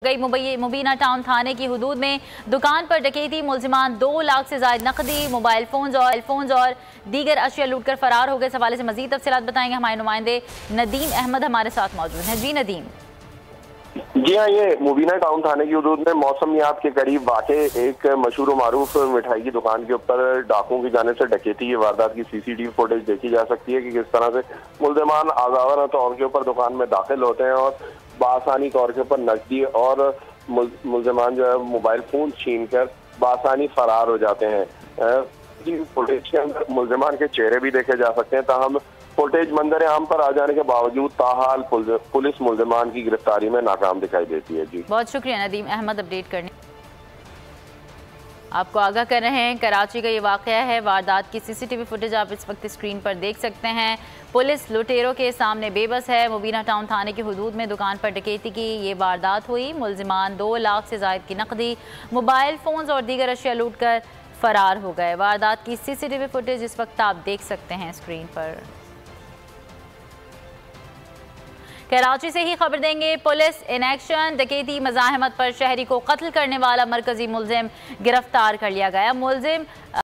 गई मुबीना टाउन थाने की हुदूद में दुकान पर डकैती, मुल्जिमान 2 लाख से ज्यादा नकदी, मोबाइल फोन्स और दीगर अशिया लूटकर फरार हो गए। इस हवाले से मजीद तफसीलात बताएंगे हमारे नुमाइंदे नदीम अहमद हमारे साथ मौजूद हैं। जी नदीम। जी हाँ, ये मुबीना टाउन थाने की हुदूद में मौसमियात के करीब वाक़े एक मशहूर मारूफ मिठाई की दुकान के ऊपर डाकुओं की जाने से डकैती की वारदात की सीसीटीवी फुटेज देखी जा सकती है कि किस तरह से मुल्जिमान आज़ावरा तौर के ऊपर दुकान में दाखिल होते हैं और बासानी तौर के ऊपर नकदी और मुल्जिमान जो है मोबाइल फोन छीन कर बासानी फरार हो जाते हैं। फुटेज के अंदर मुल्जिमान के चेहरे भी देखे जा सकते हैं, ताहम फुटेज मंजर आम पर आ जाने के बावजूद ताहाल पुलिस मुल्जिमान की गिरफ्तारी में नाकाम दिखाई देती है। जी बहुत शुक्रिया नदीम अहमद अपडेट करने। आपको आगाह कर रहे हैं, कराची का ये वाक़या है। वारदात की सीसीटीवी फुटेज आप इस वक्त स्क्रीन पर देख सकते हैं। पुलिस लुटेरों के सामने बेबस है। मुबीना टाउन थाने की हुदूद में दुकान पर डकैती की ये वारदात हुई। मुल्जिमान 2 लाख से ज़ायद की नकदी, मोबाइल फोन्स और दीगर अशिया लूट कर फरार हो गए। वारदात की सीसीटीवी फुटेज इस वक्त आप देख सकते हैं स्क्रीन पर। कराची से ही खबर देंगे, पुलिस इन एक्शन, डकैती मज़ाहमत पर शहरी को कत्ल करने वाला मरकजी मुल्जिम गिरफ्तार कर लिया गया। मुल्जिम